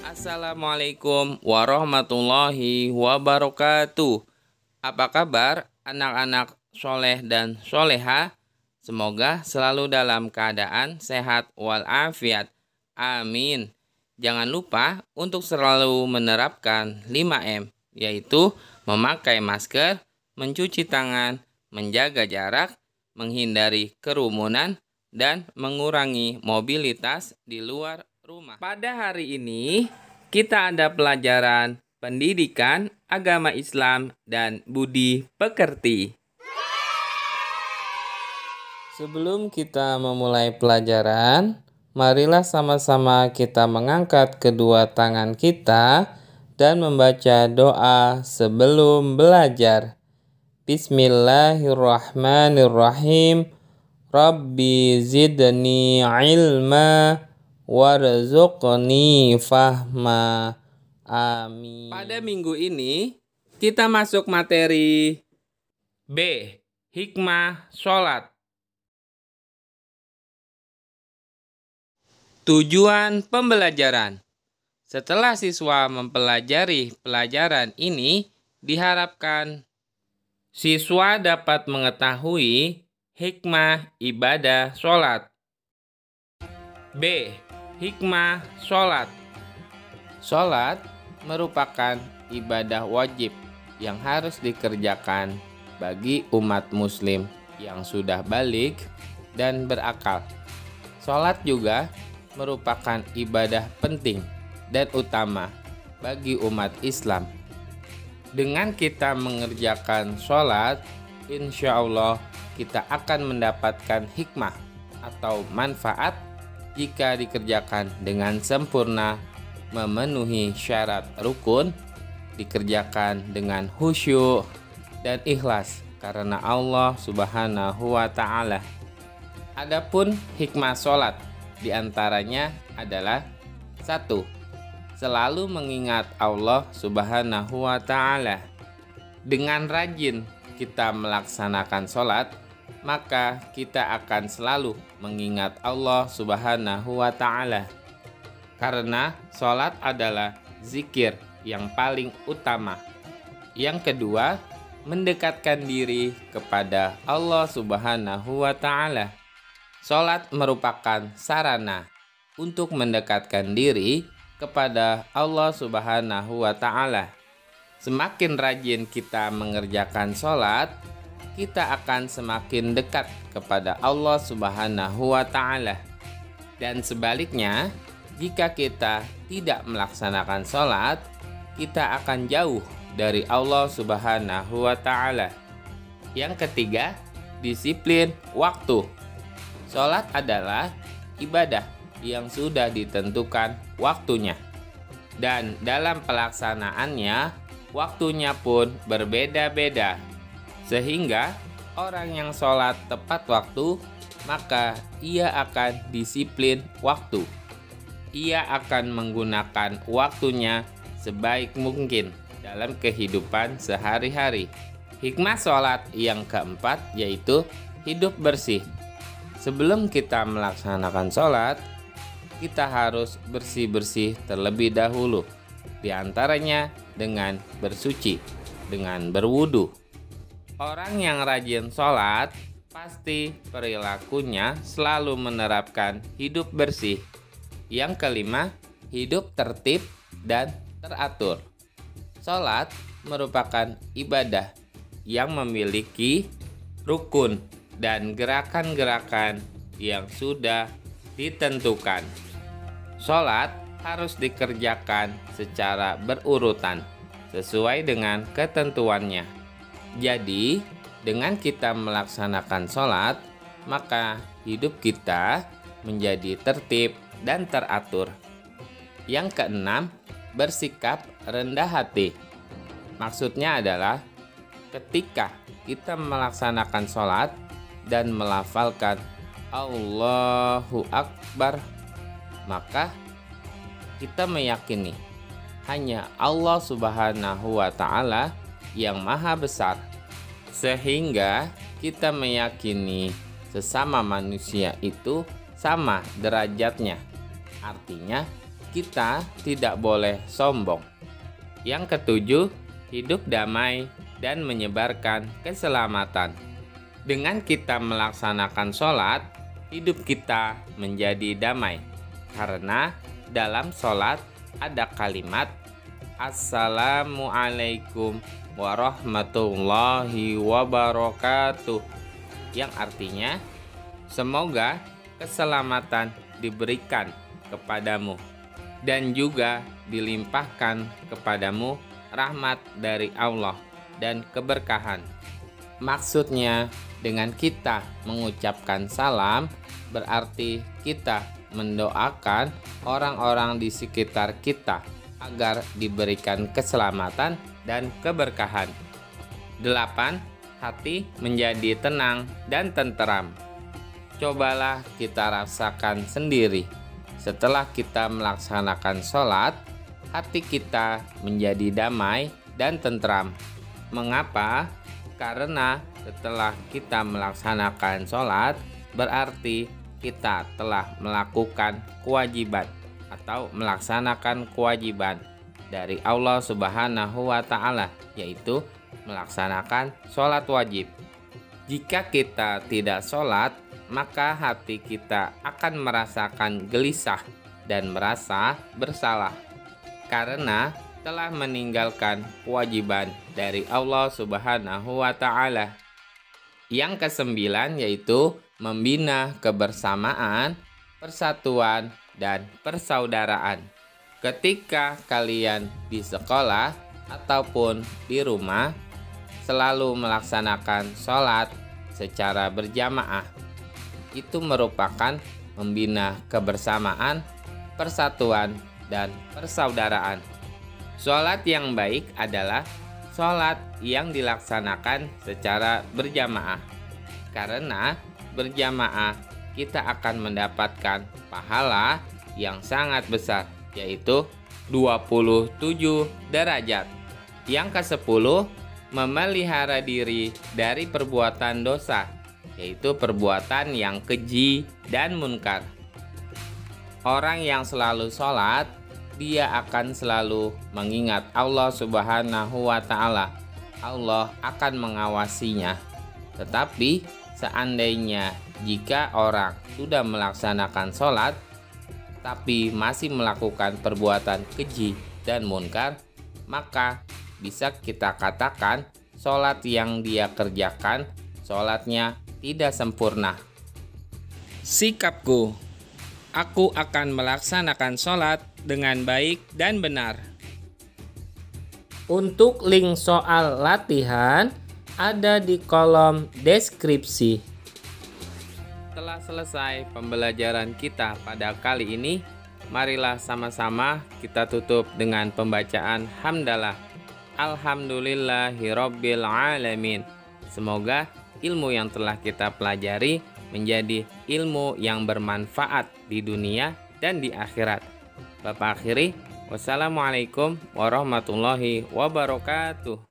Assalamualaikum warahmatullahi wabarakatuh. Apa kabar anak-anak soleh dan soleha? Semoga selalu dalam keadaan sehat walafiat. Amin. Jangan lupa untuk selalu menerapkan 5M, yaitu memakai masker, mencuci tangan, menjaga jarak, menghindari kerumunan, dan mengurangi mobilitas di luar rumah. Pada hari ini, kita ada pelajaran pendidikan, agama Islam, dan budi pekerti. Sebelum kita memulai pelajaran, marilah sama-sama kita mengangkat kedua tangan kita dan membaca doa sebelum belajar. Bismillahirrahmanirrahim. Rabbi zidni ilma warzuqni fahma. Amin. Pada minggu ini kita masuk materi B. Hikmah sholat. Tujuan pembelajaran. Setelah siswa mempelajari pelajaran ini, diharapkan siswa dapat mengetahui hikmah ibadah sholat. B. Hikmah sholat. Sholat merupakan ibadah wajib yang harus dikerjakan bagi umat muslim yang sudah balik dan berakal. Sholat juga merupakan ibadah penting dan utama bagi umat Islam. Dengan kita mengerjakan sholat, insya Allah kita akan mendapatkan hikmah atau manfaat jika dikerjakan dengan sempurna, memenuhi syarat rukun, dikerjakan dengan khusyuk dan ikhlas karena Allah Subhanahu wa Ta'ala. Adapun hikmah sholat diantaranya adalah 1. Selalu mengingat Allah Subhanahu wa Ta'ala. Dengan rajin kita melaksanakan sholat, maka kita akan selalu mengingat Allah Subhanahu wa Ta'ala. Karena sholat adalah zikir yang paling utama. Yang kedua, mendekatkan diri kepada Allah Subhanahu wa Ta'ala. Sholat merupakan sarana untuk mendekatkan diri kepada Allah Subhanahu wa Ta'ala. Semakin rajin kita mengerjakan sholat, kita akan semakin dekat kepada Allah Subhanahu wa Ta'ala. Dan sebaliknya, jika kita tidak melaksanakan sholat, kita akan jauh dari Allah Subhanahu wa Ta'ala. Yang ketiga, disiplin waktu. Sholat adalah ibadah yang sudah ditentukan waktunya. Dan dalam pelaksanaannya, waktunya pun berbeda-beda. Sehingga orang yang sholat tepat waktu, maka ia akan disiplin waktu. Ia akan menggunakan waktunya sebaik mungkin dalam kehidupan sehari-hari. Hikmah sholat yang keempat yaitu hidup bersih. Sebelum kita melaksanakan sholat, kita harus bersih-bersih terlebih dahulu. Di antaranya dengan bersuci, dengan berwudu. Orang yang rajin sholat, pasti perilakunya selalu menerapkan hidup bersih. Yang kelima, hidup tertib dan teratur. Sholat merupakan ibadah yang memiliki rukun dan gerakan-gerakan yang sudah ditentukan. Sholat harus dikerjakan secara berurutan sesuai dengan ketentuannya. Jadi, dengan kita melaksanakan sholat, maka hidup kita menjadi tertib dan teratur. Yang keenam, bersikap rendah hati. Maksudnya adalah ketika kita melaksanakan sholat dan melafalkan Allahu Akbar, maka kita meyakini hanya Allah Subhanahu wa Ta'ala yang Maha Besar, sehingga kita meyakini sesama manusia itu sama derajatnya. Artinya, kita tidak boleh sombong. Yang ketujuh, hidup damai dan menyebarkan keselamatan. Dengan kita melaksanakan sholat, hidup kita menjadi damai. Karena dalam sholat ada kalimat Assalamualaikum warahmatullahi wabarakatuh, yang artinya semoga keselamatan diberikan kepadamu dan juga dilimpahkan kepadamu rahmat dari Allah dan keberkahan. Maksudnya, dengan kita mengucapkan salam berarti kita mendoakan orang-orang di sekitar kita agar diberikan keselamatan dan keberkahan. 8. Hati menjadi tenang dan tenteram. Cobalah kita rasakan sendiri. Setelah kita melaksanakan sholat, hati kita menjadi damai dan tenteram. Mengapa? Karena setelah kita melaksanakan sholat, berarti kita telah melakukan kewajiban atau melaksanakan kewajiban dari Allah Subhanahu wa Ta'ala, yaitu melaksanakan sholat wajib. Jika kita tidak sholat, maka hati kita akan merasakan gelisah dan merasa bersalah karena telah meninggalkan kewajiban dari Allah Subhanahu wa Ta'ala. Yang kesembilan yaitu membina kebersamaan, persatuan, dan persaudaraan. Ketika kalian di sekolah ataupun di rumah, selalu melaksanakan sholat secara berjamaah. Itu merupakan membina kebersamaan, persatuan, dan persaudaraan. Sholat yang baik adalah sholat yang dilaksanakan secara berjamaah. Karena berjamaah kita akan mendapatkan pahala yang sangat besar, yaitu 27 derajat. Yang ke-10, memelihara diri dari perbuatan dosa, yaitu perbuatan yang keji dan munkar. Orang yang selalu sholat, dia akan selalu mengingat Allah Subhanahu wa Ta'ala. Allah akan mengawasinya. Tetapi seandainya jika orang sudah melaksanakan sholat tapi masih melakukan perbuatan keji dan munkar, maka bisa kita katakan sholat yang dia kerjakan, sholatnya tidak sempurna. Sikapku, aku akan melaksanakan sholat dengan baik dan benar. Untuk link soal latihan ada di kolom deskripsi. Setelah selesai pembelajaran kita pada kali ini, marilah sama-sama kita tutup dengan pembacaan hamdalah. Alhamdulillahirabbil alamin. Semoga ilmu yang telah kita pelajari menjadi ilmu yang bermanfaat di dunia dan di akhirat. Bapak akhiri, wassalamualaikum warahmatullahi wabarakatuh.